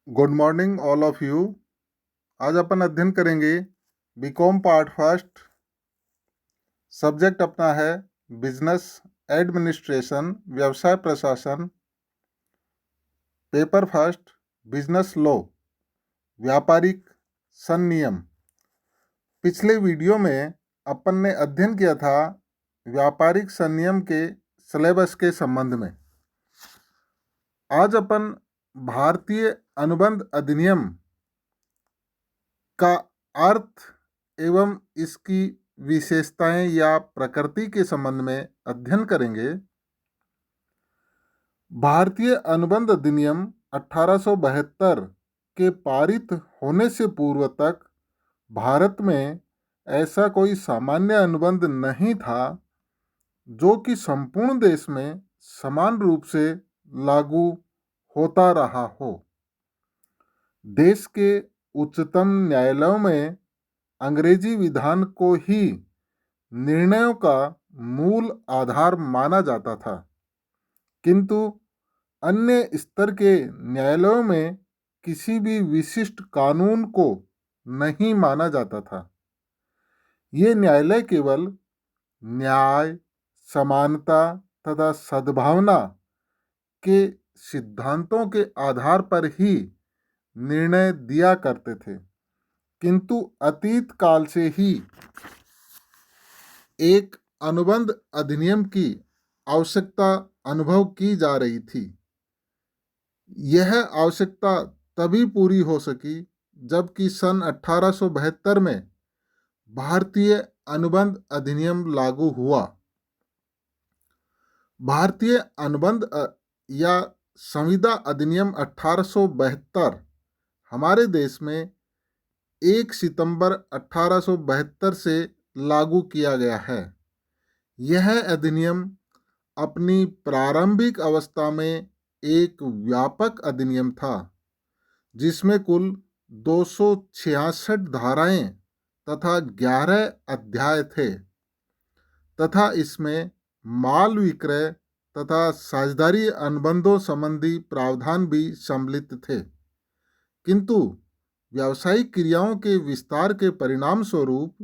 Good morning all of you. आज अपन अध्ययन करेंगे बीकॉम पार्ट फर्स्ट। सब्जेक्ट अपना है बिजनेस एडमिनिस्ट्रेशन, व्यवसाय प्रशासन। पेपर फर्स्ट, बिजनेस लॉ, व्यापारिक संनियम। पिछले वीडियो में अपन ने अध्ययन किया था व्यापारिक संनियम के सिलेबस के संबंध में। आज अपन भारतीय अनुबंध अधिनियम का अर्थ एवं इसकी विशेषताएं या प्रकृति के संबंध में अध्ययन करेंगे। भारतीय अनुबंध अधिनियम 1872 के पारित होने से पूर्व तक भारत में ऐसा कोई सामान्य अनुबंध नहीं था जो कि संपूर्ण देश में समान रूप से लागू होता रहा हो। देश के उच्चतम न्यायालयों में अंग्रेजी विधान को ही निर्णयों का मूल आधार माना जाता था, किंतु अन्य स्तर के न्यायालयों में किसी भी विशिष्ट कानून को नहीं माना जाता था। ये न्यायालय केवल न्याय, समानता तथा सद्भावना के सिद्धांतों के आधार पर ही निर्णय दिया करते थे, किंतु अतीत काल से ही एक अनुबंध अधिनियम की आवश्यकता अनुभव की जा रही थी। यह आवश्यकता तभी पूरी हो सकी जबकि सन 1872 में भारतीय अनुबंध अधिनियम लागू हुआ। भारतीय अनुबंध या संविदा अधिनियम 1872 हमारे देश में 1 सितंबर 1872 से लागू किया गया है। यह अधिनियम अपनी प्रारंभिक अवस्था में एक व्यापक अधिनियम था, जिसमें कुल 266 धाराएं तथा 11 अध्याय थे, तथा इसमें माल विक्रय तथा साझेदारी अनुबंधों संबंधी प्रावधान भी सम्मिलित थे। किंतु व्यावसायिक क्रियाओं के विस्तार के परिणाम स्वरूप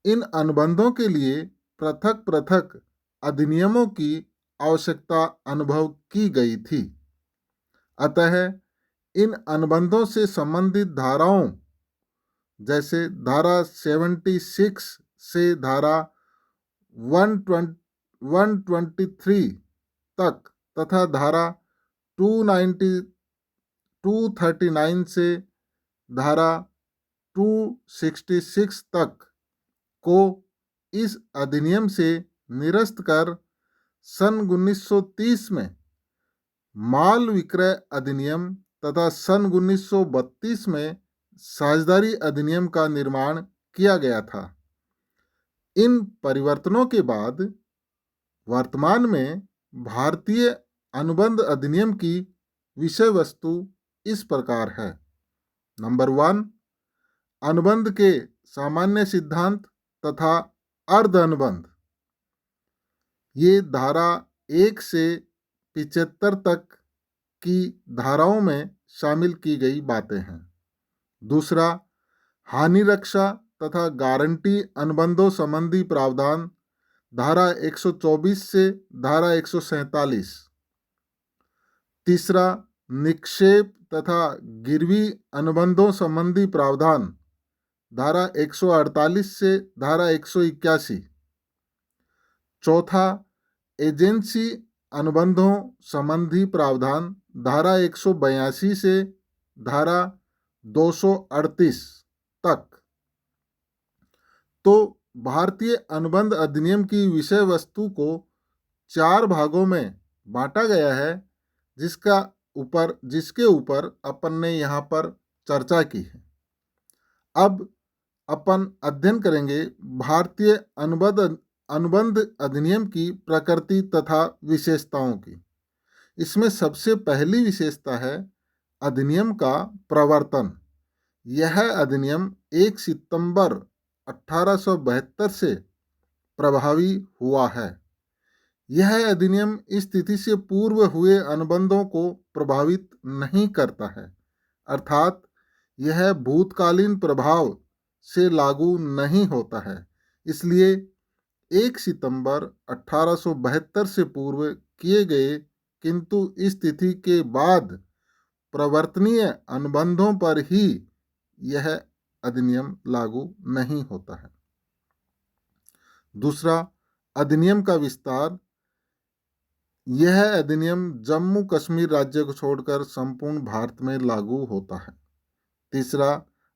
इन अनुबंधों के लिए पृथक पृथक अधिनियमों की आवश्यकता अनुभव की गई थी। अतः इन अनुबंधों से संबंधित धाराओं जैसे धारा 76 से धारा 123 तक तथा धारा 239 से धारा 266 तक को इस अधिनियम से निरस्त कर सन 1930 में माल विक्रय अधिनियम तथा सन 1932 में साझेदारी अधिनियम का निर्माण किया गया था। इन परिवर्तनों के बाद वर्तमान में भारतीय अनुबंध अधिनियम की विषय वस्तु इस प्रकार है। नंबर 1, अनुबंध के सामान्य सिद्धांत तथा अर्ध अनुबंध। ये धारा 1 से 75 तक की धाराओं में शामिल की गई बातें हैं। दूसरा, हानि रक्षा तथा गारंटी अनुबंधों संबंधी प्रावधान, धारा 124 से धारा 147। तीसरा, निक्षेप तथा गिरवी अनुबंधों संबंधी प्रावधान, धारा 148 से धारा 181। चौथा, एजेंसी अनुबंधों संबंधी प्रावधान, धारा 182 से धारा 238 तक। तो भारतीय अनुबंध अधिनियम की विषय वस्तु को 4 भागों में बांटा गया है, जिसके ऊपर अपन ने यहाँ पर चर्चा की है। अब अपन अध्ययन करेंगे भारतीय अनुबंध अधिनियम की प्रकृति तथा विशेषताओं की। इसमें सबसे पहली विशेषता है अधिनियम का प्रवर्तन। यह अधिनियम 1 सितंबर 1872 से प्रभावी हुआ है। यह अधिनियम इस तिथि से पूर्व हुए अनुबंधों को प्रभावित नहीं करता है, अर्थात यह भूतकालीन प्रभाव से लागू नहीं होता है। इसलिए 1 सितंबर 1872 से पूर्व किए गए किंतु इस तिथि के बाद प्रवर्तनीय अनुबंधों पर ही यह अधिनियम लागू नहीं होता है। दूसरा, अधिनियम का विस्तार। यह अधिनियम जम्मू कश्मीर राज्य को छोड़कर संपूर्ण भारत में लागू होता है। तीसरा,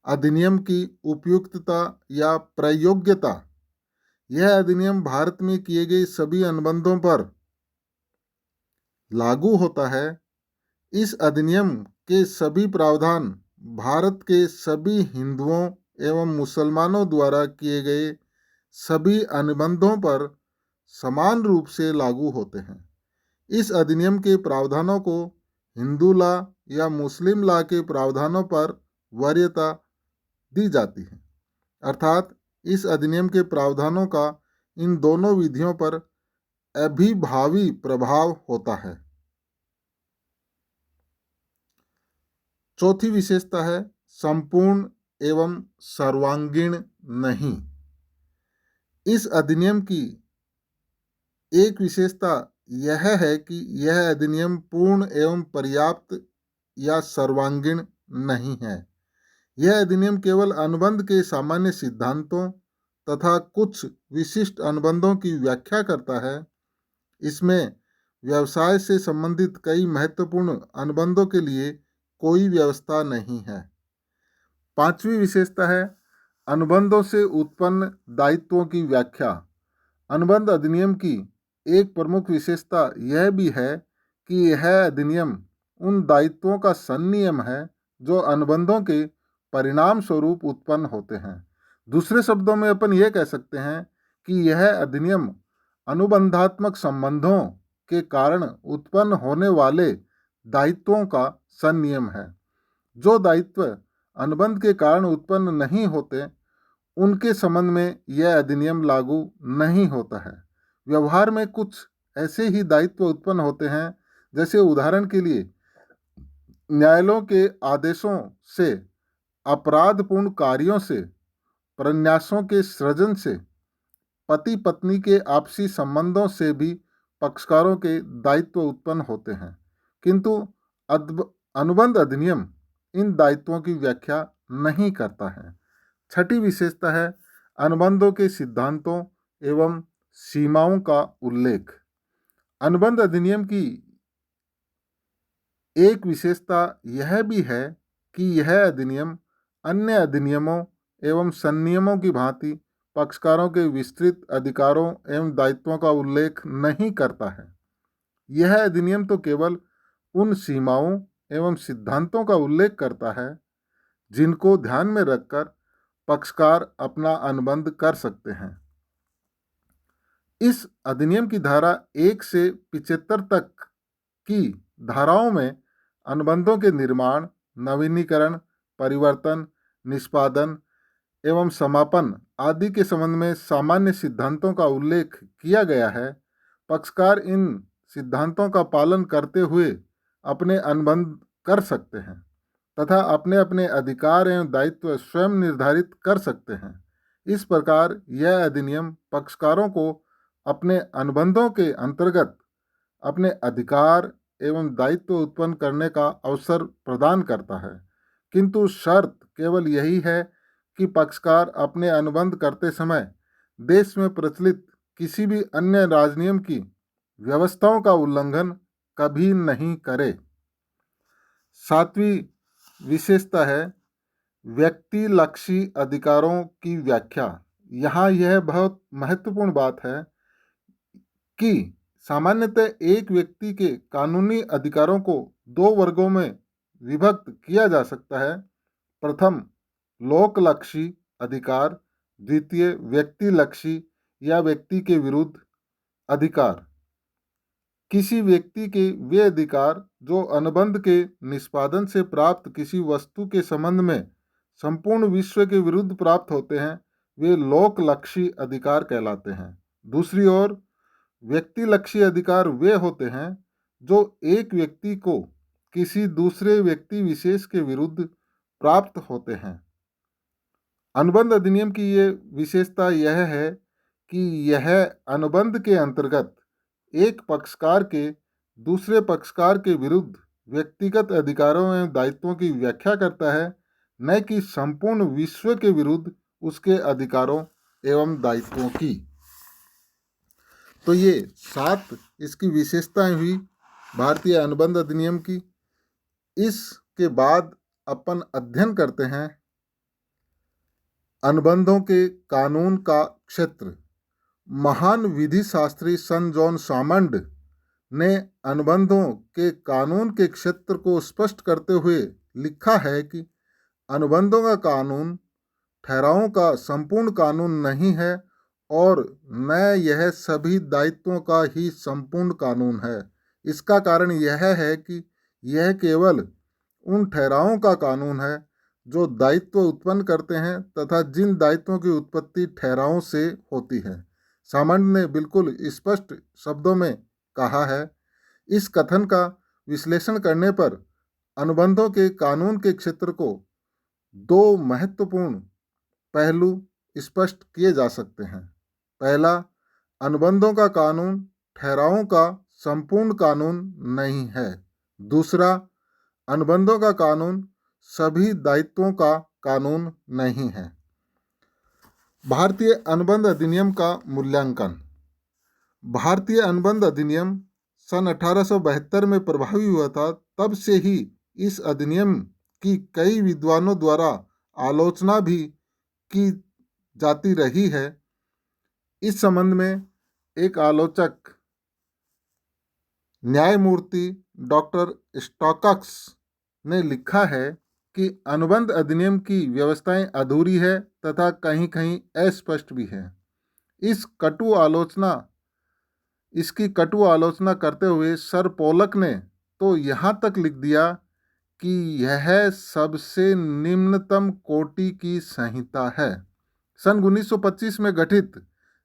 अधिनियम की उपयुक्तता या प्रयोग्यता। यह अधिनियम भारत में किए गए सभी अनुबंधों पर लागू होता है। इस अधिनियम के सभी प्रावधान भारत के सभी हिंदुओं एवं मुसलमानों द्वारा किए गए सभी अनुबंधों पर समान रूप से लागू होते हैं। इस अधिनियम के प्रावधानों को हिंदू लॉ या मुस्लिम लॉ के प्रावधानों पर वरीयता दी जाती है, अर्थात इस अधिनियम के प्रावधानों का इन दोनों विधियों पर अभिभावी प्रभाव होता है। चौथी विशेषता है संपूर्ण एवं सर्वांगीण नहीं। इस अधिनियम की एक विशेषता यह है कि यह अधिनियम पूर्ण एवं पर्याप्त या सर्वांगीण नहीं है। यह अधिनियम केवल अनुबंध के सामान्य सिद्धांतों तथा कुछ विशिष्ट अनुबंधों की व्याख्या करता है। इसमें व्यवसाय से संबंधित कई महत्वपूर्ण अनुबंधों के लिए कोई व्यवस्था नहीं है। पांचवी विशेषता है अनुबंधों से उत्पन्न दायित्वों की व्याख्या। अनुबंध अधिनियम की एक प्रमुख विशेषता यह भी है कि यह अधिनियम उन दायित्वों का संनियम है जो अनुबंधों के परिणाम स्वरूप उत्पन्न होते हैं। दूसरे शब्दों में अपन ये कह सकते हैं कि यह अधिनियम अनुबंधात्मक संबंधों के कारण उत्पन्न होने वाले दायित्वों का संनियम है। जो दायित्व अनुबंध के कारण उत्पन्न नहीं होते उनके संबंध में यह अधिनियम लागू नहीं होता है। व्यवहार में कुछ ऐसे ही दायित्व उत्पन्न होते हैं, जैसे उदाहरण के लिए न्यायालयों के आदेशों से, अपराधपूर्ण कार्यों से, प्रन्यासों के सृजन से, पति पत्नी के आपसी संबंधों से भी पक्षकारों के दायित्व उत्पन्न होते हैं, किंतु अनुबंध अधिनियम इन दायित्वों की व्याख्या नहीं करता है। छठी विशेषता है अनुबंधों के सिद्धांतों एवं सीमाओं का उल्लेख। अनुबंध अधिनियम की एक विशेषता यह भी है कि यह अधिनियम अन्य अधिनियमों एवं संनियमों की भांति पक्षकारों के विस्तृत अधिकारों एवं दायित्वों का उल्लेख नहीं करता है। यह अधिनियम तो केवल उन सीमाओं एवं सिद्धांतों का उल्लेख करता है जिनको ध्यान में रखकर पक्षकार अपना अनुबंध कर सकते हैं। इस अधिनियम की धारा 1 से 75 तक की धाराओं में अनुबंधों के निर्माण, नवीनीकरण, परिवर्तन, निष्पादन एवं समापन आदि के संबंध में सामान्य सिद्धांतों का उल्लेख किया गया है। पक्षकार इन सिद्धांतों का पालन करते हुए अपने अनुबंध कर सकते हैं तथा अपने अपने अधिकार एवं दायित्व स्वयं निर्धारित कर सकते हैं। इस प्रकार यह अधिनियम पक्षकारों को अपने अनुबंधों के अंतर्गत अपने अधिकार एवं दायित्व उत्पन्न करने का अवसर प्रदान करता है, किंतु शर्त केवल यही है कि पक्षकार अपने अनुबंध करते समय देश में प्रचलित किसी भी अन्य राजनियम की व्यवस्थाओं का उल्लंघन कभी नहीं करे। सातवीं विशेषता है व्यक्तिलक्षी अधिकारों की व्याख्या। यहाँ यह बहुत महत्वपूर्ण बात है कि सामान्यतः एक व्यक्ति के कानूनी अधिकारों को 2 वर्गों में विभक्त किया जा सकता है। प्रथम लोकलक्षी अधिकार, द्वितीय व्यक्तिलक्षी या व्यक्ति के विरुद्ध अधिकार। किसी व्यक्ति के वे अधिकार जो अनुबंध के निष्पादन से प्राप्त किसी वस्तु के संबंध में संपूर्ण विश्व के विरुद्ध प्राप्त होते हैं, वे लोकलक्षी अधिकार कहलाते हैं। दूसरी ओर व्यक्तिलक्षी अधिकार वे होते हैं जो एक व्यक्ति को किसी दूसरे व्यक्ति विशेष के विरुद्ध प्राप्त होते हैं। अनुबंध अधिनियम की ये विशेषता यह है कि यह अनुबंध के अंतर्गत एक पक्षकार के दूसरे पक्षकार के विरुद्ध व्यक्तिगत अधिकारों एवं दायित्वों की व्याख्या करता है, न कि संपूर्ण विश्व के विरुद्ध उसके अधिकारों एवं दायित्वों की। तो ये 7 इसकी विशेषताएं हुई भारतीय अनुबंध अधिनियम की। इसके बाद अपन अध्ययन करते हैं अनुबंधों के कानून का क्षेत्र। महान विधि शास्त्री सन जॉन सामंड ने अनुबंधों के कानून के क्षेत्र को स्पष्ट करते हुए लिखा है कि अनुबंधों का कानून ठहरावों का संपूर्ण कानून नहीं है और न यह सभी दायित्वों का ही संपूर्ण कानून है। इसका कारण यह है कि यह केवल उन ठहरावों का कानून है जो दायित्व उत्पन्न करते हैं तथा जिन दायित्वों की उत्पत्ति ठहरावों से होती है। सामंत ने बिल्कुल स्पष्ट शब्दों में कहा है। इस कथन का विश्लेषण करने पर अनुबंधों के कानून के क्षेत्र को 2 महत्वपूर्ण पहलू स्पष्ट किए जा सकते हैं। पहला, अनुबंधों का कानून ठहरावों का संपूर्ण कानून नहीं है। दूसरा, अनुबंधों का कानून सभी दायित्वों का कानून नहीं है। भारतीय अनुबंध अधिनियम का मूल्यांकन। भारतीय अनुबंध अधिनियम सन 1872 में प्रभावी हुआ था। तब से ही इस अधिनियम की कई विद्वानों द्वारा आलोचना भी की जाती रही है। इस संबंध में एक आलोचक न्यायमूर्ति डॉक्टर स्टोक्स ने लिखा है कि अनुबंध अधिनियम की व्यवस्थाएं अधूरी है तथा कहीं कहीं अस्पष्ट भी है। इसकी कटु आलोचना करते हुए सर पोलक ने तो यहाँ तक लिख दिया कि यह सबसे निम्नतम कोटि की संहिता है। सन 1925 में गठित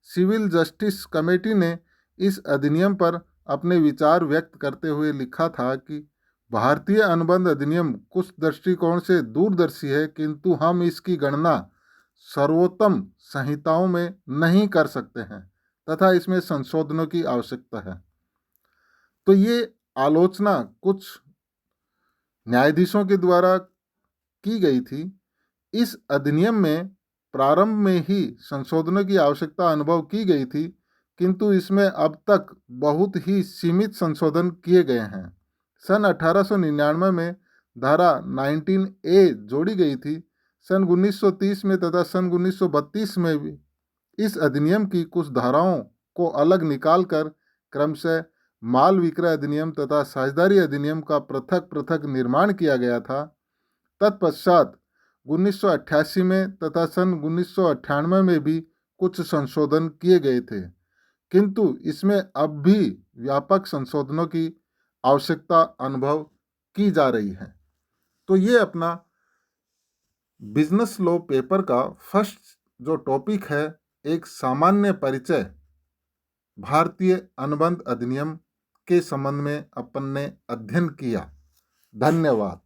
सिविल जस्टिस कमेटी ने इस अधिनियम पर अपने विचार व्यक्त करते हुए लिखा था कि भारतीय अनुबंध अधिनियम कुछ दृष्टिकोण से दूरदर्शी है, किंतु हम इसकी गणना सर्वोत्तम संहिताओं में नहीं कर सकते हैं तथा इसमें संशोधनों की आवश्यकता है। तो ये आलोचना कुछ न्यायाधीशों के द्वारा की गई थी। इस अधिनियम में प्रारंभ में ही संशोधनों की आवश्यकता अनुभव की गई थी, किंतु इसमें अब तक बहुत ही सीमित संशोधन किए गए हैं। सन 1899 में धारा 19A जोड़ी गई थी। सन 1930 में तथा सन 1932 में भी इस अधिनियम की कुछ धाराओं को अलग निकालकर क्रमशः माल विक्रय अधिनियम तथा साझेदारी अधिनियम का पृथक पृथक निर्माण किया गया था। तत्पश्चात 1988 में तथा सन 1998 में भी कुछ संशोधन किए गए थे, किंतु इसमें अब भी व्यापक संशोधनों की आवश्यकता अनुभव की जा रही है। तो ये अपना बिजनेस लॉ पेपर का फर्स्ट जो टॉपिक है, एक सामान्य परिचय भारतीय अनुबंध अधिनियम के संबंध में अपन ने अध्ययन किया। धन्यवाद।